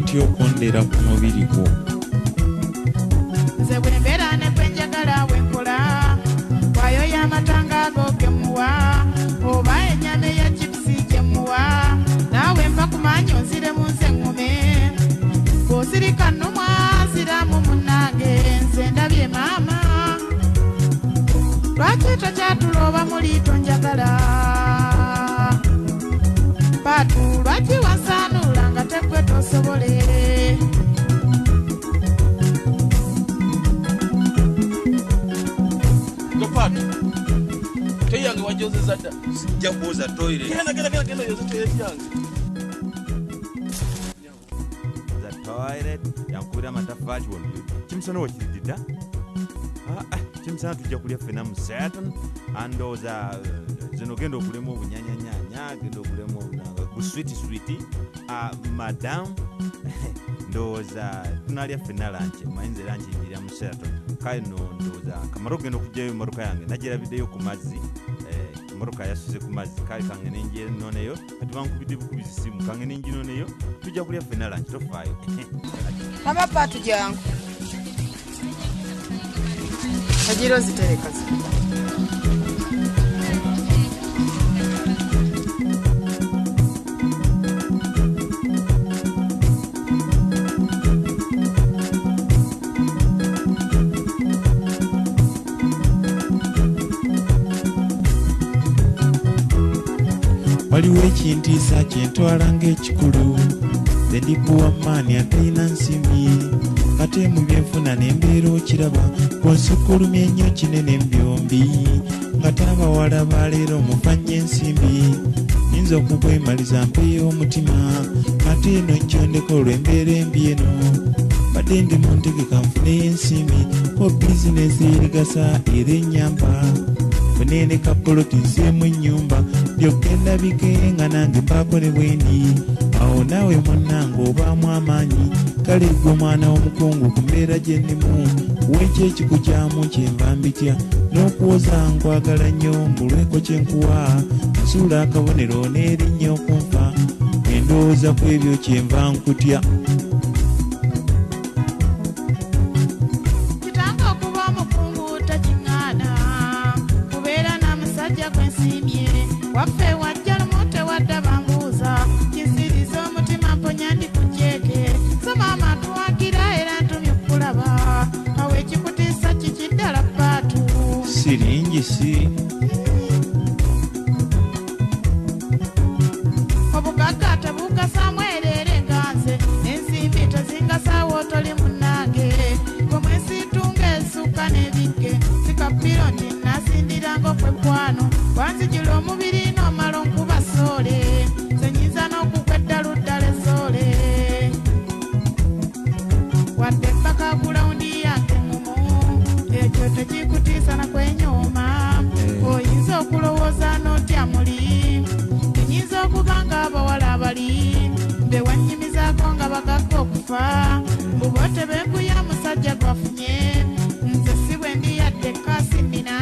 ntya okwondera ku mubiri gwo. Nze bwe mbeera ne gwe njagala wenkola waayo y'amatanga ago gemuwa oba ennyama eya chipusi gemuwa naawe mpa ku maanyi onzire mu nze eŋŋume bw'osirika nnumwa ziramu munnange nze ndabye maama lwaki tokyatula oba muli tonjagala Paatu lwaki wansaanuula nga tegwe tosobole Paatu teyange wajozeza dda sijja kuoza toilet genda yoza toilet yange za toilet yankubira amataffaali wano kimusana wakiridda kimusana tujja kulya ffena mu Saturn andooza zino genda okulemu obunyanyanyanya genda okulemu buswiti madam ndowooza tunalya ffena lanche mayinza lanche njirya mu Saturn kale no ndowooza kamala okugenda okugyayo emmotoka yange nagyerabiddeyo ku mazzi emmotoka yasuze ku mazzi kale kange nenjinoneyo kati bankubidde bukubizi simu kange nenjinoneyo tujja kulya ffena lanche tofaayo mama Paatu jangu ajiro zitereka waliwo ekintiisa kyentwala ng'ekikulu nze ndikuwa maani atalina nsimbi ate mu byenfuna n'embeera okiraba konsukulumya ennyo kinene byombi nga taabawala baleero mufanye ensimbi nyinza okubwemaliza mpeeyo omutima ate eno nkyondeko olw'embeera embi eno badde ndi mu ntegeka nfuneyo ensimbi ko bizinesi erigasa era ennyamba funene kapoloti nsiemu ennyumba lyogenda bike nga nange mpaako ne bwendi awo naawe munnange obaamu amaanyi kale gwe mwana w'omukungu ku mbeera gye nnimu wekyo ekikukyamu kyenva mbitya n'okuwoza nkwagala nnyo mbulweko kye nkuwa nsuula akabonero n'erinnya okunfa endowooza ku ebyo kyenva nkutya waffe wajja lumote wadda bambuuza kinsiriza omutima mponya ndi ku jjeeke so maama tuwagira era ntumye kulaba awo ekikutiisa kikiddala Paatu siringi si obugagga tebugasa mwereere nga nze ensimbi tezingasaawo toli munnange gwe mwesiitunga esukka n'ebikke sikapiro nti nasindiranga okwekwano wanzijula omubiri n'omala onkuba soole zenyinza n'okukwedda luddala esoole wadde bbaka gulawundi yange mumu ekyo tekikutiisa na kwenyooma oyinza okulowooza n'otya muli enyinza okuba nga abawala abali be wannyimizaako nga bagagga okufa mbuba tebenguya musajja gwafunye nze si bwe ndi yadde ekkaasi nnina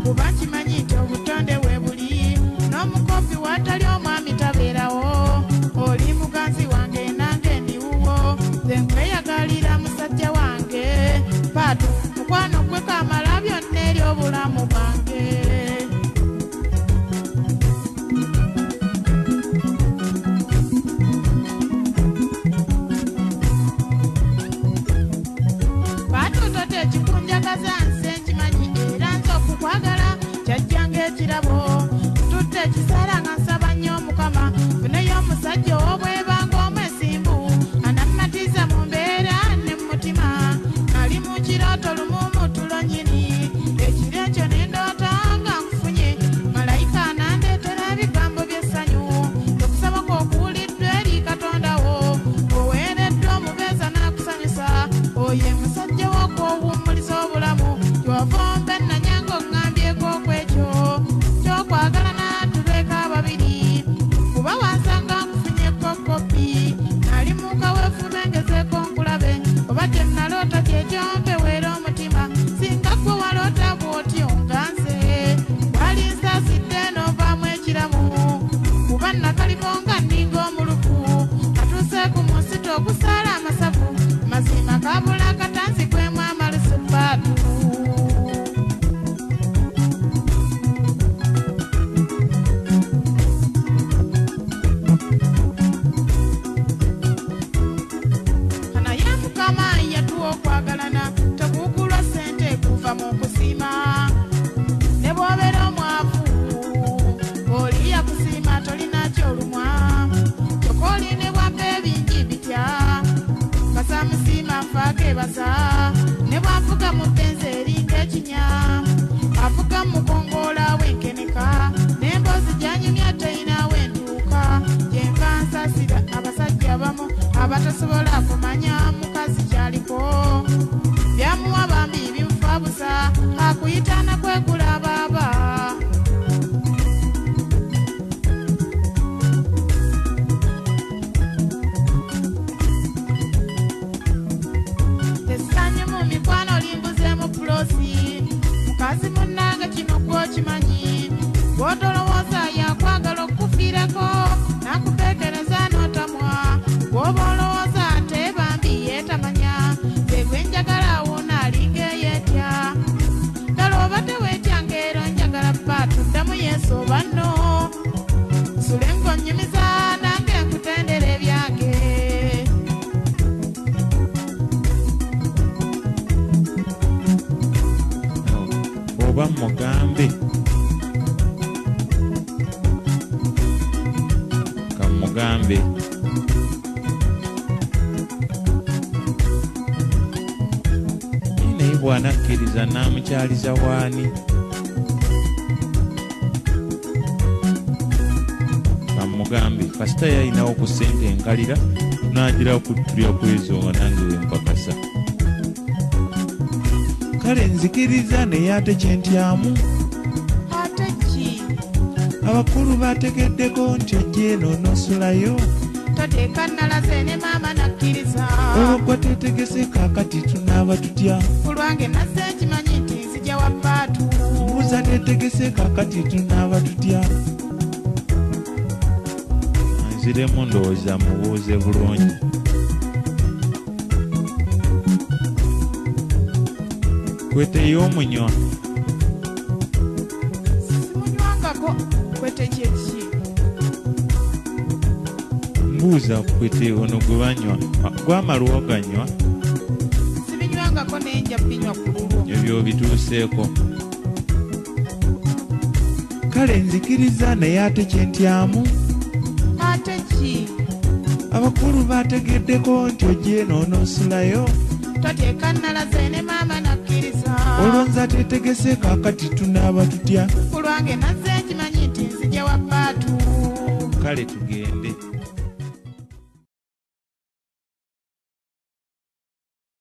kuba nkimanyi nti obutonde we buli n'omukopi watali omwami tabeerawo oli muganzi wange nange ndiwuwo nze nkweyagalira musajja wange Paatu mukwano gwe kamala byonna eri obulamu bwange Paatu tote ekikunjagaza nse nkimanyi era nze okukwagala kyajjanga ekirabo tutte ekisala nga nsaba nnyo Mukama funeyo omusajja ow'obwebanga omwesimbu anammatiza mu mbeera ne mu mutima ali mu kirooto lumu mu tulo nnyini ekiro ekyo ne ndoota nga nkufunye malayika anandeetera ebigambo by'essanyu okusaba kw'okuwuliddwa eri Katonda wo oweereddwa omubeeza n'akusanyusa oyo musajja w'okwowummuliza obulamu ky'ova ombe nanyanga oŋŋambyeko okwekyo ky'okwagala n'atubeeko ababiri kuba wansanga nkufunyeko kopi nali muka weefube ngezeeko nkulabe oba tennaloota kyekyompewera omutima singa gwe waloota bw'otyo nga nze wali nsaasidde n'ovaamu ekiramu kuba nakaliko nga nninga omuluku atuuse ku munsi okusala amasavu mazima kabula katanzi kwemu amalusubatu kana ya mukama yatuwa okwagalana tekugulwa sente kuva mu kusima ne bw'obeera omwavu oliya kusima tolina kyolumwa kyokolinebwa ebingi bitya kasamusima nfaako ebasa ne bw'avuga mu bbenzi eringa ekinya avuga mu mukongoola w'enkeneka n'emboozi gyanyumya teyinawo entuuka gyenva nsasira abasajja abamu abatasobola kumanya mukazi kyaliko byamuwa bambi bimufa busa akuyitana kwegula baaba esanye mu mikwano limbuzeemu pulosi mukazi munnange kino gwokimanyi gw'otolowooza yakwagala okukufiirako nakuteekereza n'otamwa bw'oba olowooza ate bambi yeetamanya egwe njagala awona alinga eyeetya ddala oba teweetya ng'ero njagala paatu ddamu yesu oba nno nsule ng'onnyumiza nange nkutendera ebyange oba mugambe kamugambe naye bw'anakkiriza n'amukyaliza waani kamugambe kasita yayinawo ku ssente enkalira n'agira okutulya kwezo nga nange wempakasa kale nzikiriza naye ate kyentyamu ate ki abakulu bategeddeko nti ojja eno n'osulayo toteeka nalaze ne maama nakkiriza olwogwa tetegese kaakati tunaaba tutya ku lwange nazze nkimanyi nti nzija wa paatu mbuza tetegese kaakati tunaaba tutya nziremu ndowooza mubuuze bulungi kweteyo omunywa simunywangako kwete kyeki mbuuza kwete ono gwe banywa gwamala oganywa sibinywangako naye nja binywa ku lulwo ebyo bituuseeko kale nzikiriza naye ate kyentyamu ate ki abakulu bategeddeko nti ojja eno n'osulayo toteeka nalaze ne maama nakkiriza olwonza tetegese kaakati tunaaba tutya ku lwange nazze nkimanyi nti nzija wa paatu kale